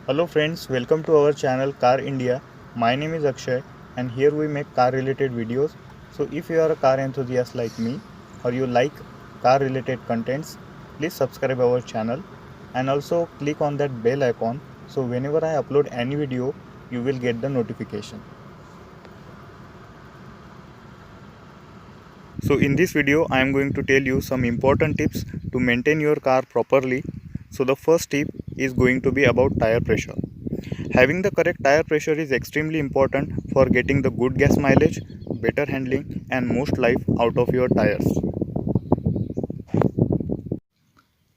Hello friends, welcome to our channel Car India. My name is Akshay and here we make car related videos. So if you are a car enthusiast like me or you like car related contents, please subscribe our channel and also click on that bell icon so whenever I upload any video you will get the notification. So in this video I am going to tell you some important tips to maintain your car properly. So the first tip is going to be about tire pressure. Having the correct tire pressure is extremely important for getting the good gas mileage, better handling and most life out of your tires.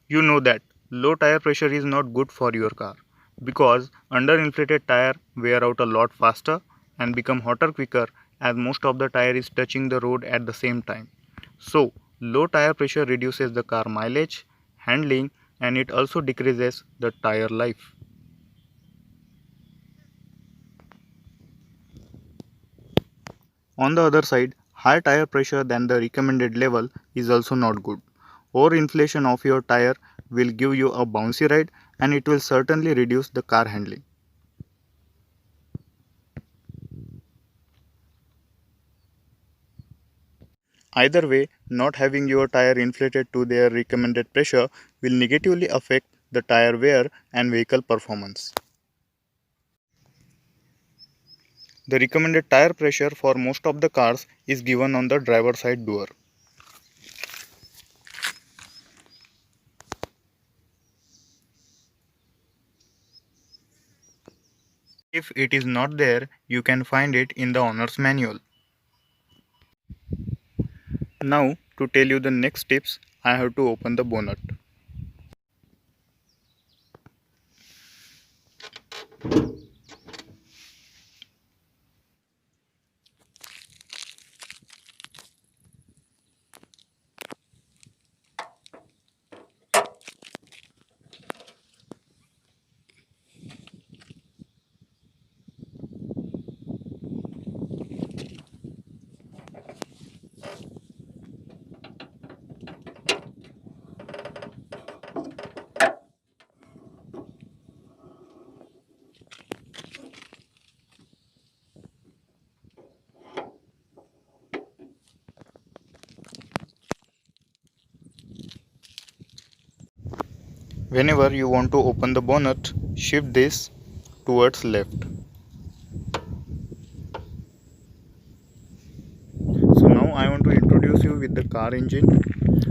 You know that low tire pressure is not good for your car because underinflated tire wear out a lot faster and become hotter quicker as most of the tire is touching the road at the same time. So, low tire pressure reduces the car mileage, handling and it also decreases the tire life. On the other side, high tire pressure than the recommended level is also not good. Overinflation of your tire will give you a bouncy ride and it will certainly reduce the car handling. Either way, not having your tire inflated to their recommended pressure will negatively affect the tire wear and vehicle performance. The recommended tire pressure for most of the cars is given on the driver side door. If it is not there, you can find it in the owner's manual. Now, to tell you the next tips, I have to open the bonnet. Whenever you want to open the bonnet, shift this towards left. So now I want to introduce you with the car engine.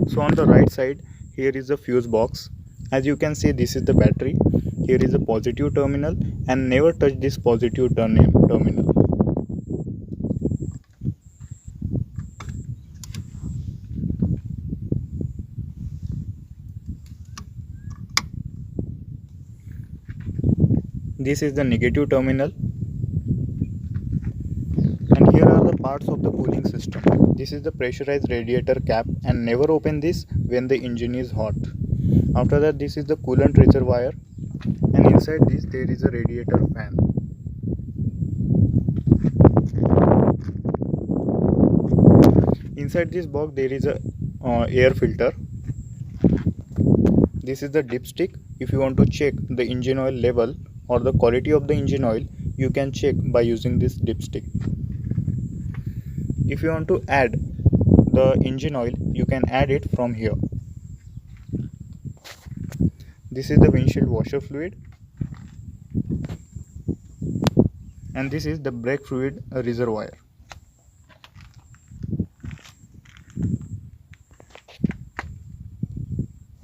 So on the right side, here is the fuse box. As you can see, this is the battery. Here is a positive terminal and never touch this positive terminal. This is the negative terminal and here are the parts of the cooling system. This is the pressurized radiator cap and never open this when the engine is hot. After that, this is the coolant reservoir and inside this there is a radiator fan. Inside this box there is a air filter. This is the dipstick. If you want to check the engine oil level or the quality of the engine oil, you can check by using this dipstick. If you want to add the engine oil, you can add it from here. This is the windshield washer fluid and this is the brake fluid reservoir.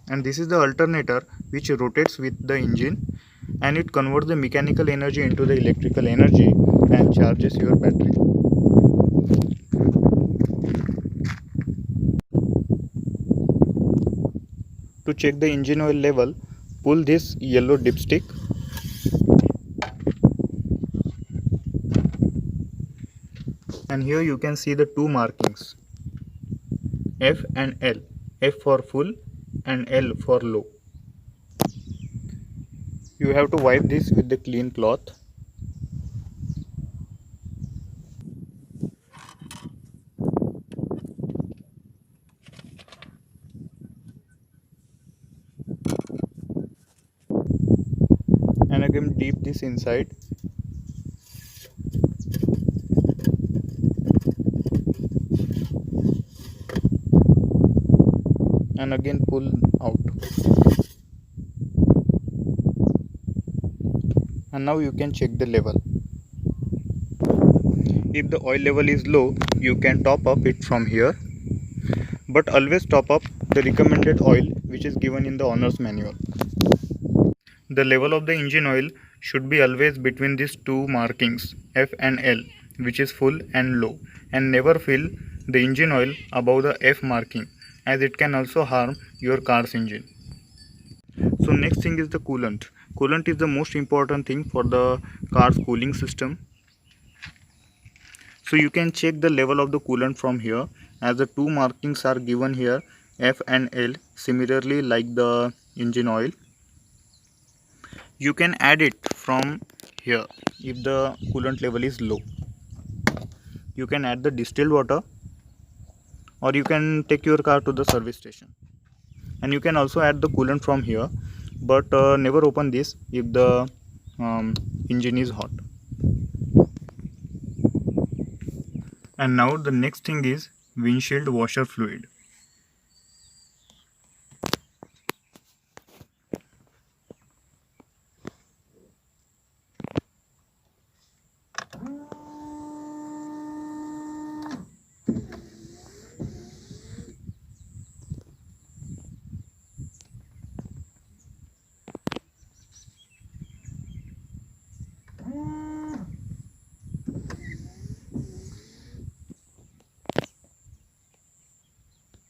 And this is the alternator which rotates with the engine and it converts the mechanical energy into the electrical energy and charges your battery. To check the engine oil level, pull this yellow dipstick and here you can see the two markings F and L. F for full and L for low. You have to wipe this with the clean cloth. again dip this inside. And again pull out. And now you can check the level. If the oil level is low, you can top up it from here, but always top up the recommended oil which is given in the owner's manual. The level of the engine oil should be always between these two markings F and L, which is full and low, and never fill the engine oil above the F marking, as it can also harm your car's engine. So next thing is the coolant. Coolant is the most important thing for the car's cooling system. So you can check the level of the coolant from here, as the two markings are given here, F and L, similarly like the engine oil. You can add it from here if the coolant level is low. You can add the distilled water, or you can take your car to the service station. And you can also add the coolant from here, but never open this if the engine is hot. And now the next thing is windshield washer fluid.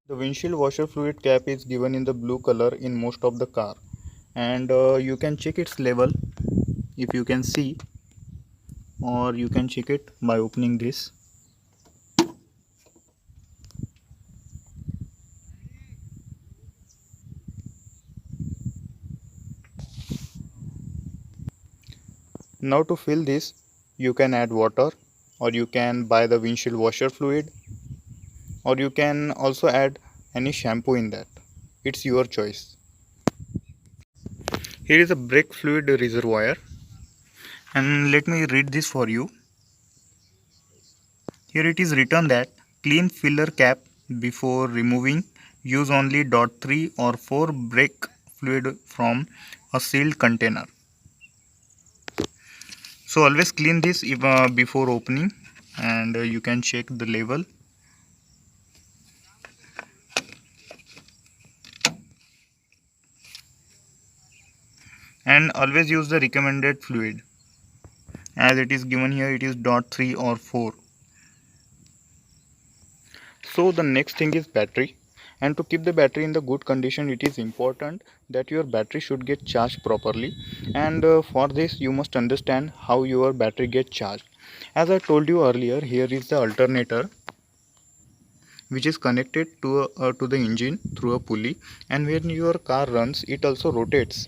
The windshield washer fluid cap is given in the blue color in most of the car, and you can check its level if you can see, or you can check it by opening this. Now to fill this, you can add water, or you can buy the windshield washer fluid, or you can also add any shampoo in that. It's your choice. Here is a brake fluid reservoir, and let me read this for you. Here it is written that clean filler cap before removing. Use only .3 or 4 brake fluid from a sealed container. So always clean this before opening, and you can check the level. And always use the recommended fluid, as it is given here, it is .3 or 4. So the next thing is battery, and to keep the battery in the good condition, it is important that your battery should get charged properly, and for this you must understand how your battery gets charged. As I told you earlier, here is the alternator which is connected to the engine through a pulley, and when your car runs, it also rotates,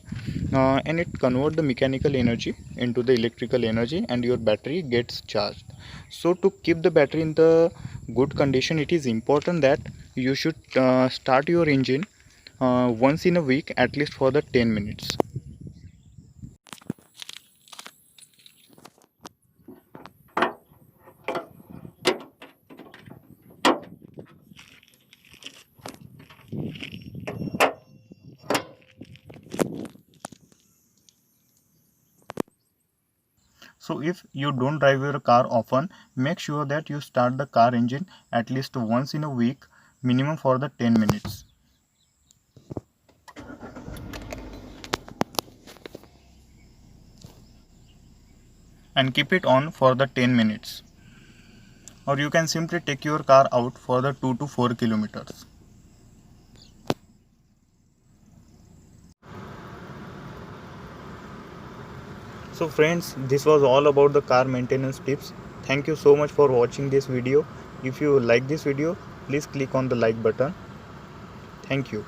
and it converts the mechanical energy into the electrical energy, and your battery gets charged. So to keep the battery in the good condition, it is important that you should start your engine once in a week, at least for the 10 minutes. So if you don't drive your car often, make sure that you start the car engine at least once in a week, minimum for the 10 minutes. And keep it on for the 10 minutes. Or you can simply take your car out for the 2 to 4 kilometers. So friends, this was all about the car maintenance tips. Thank you so much for watching this video. If you like this video, please click on the like button. Thank you.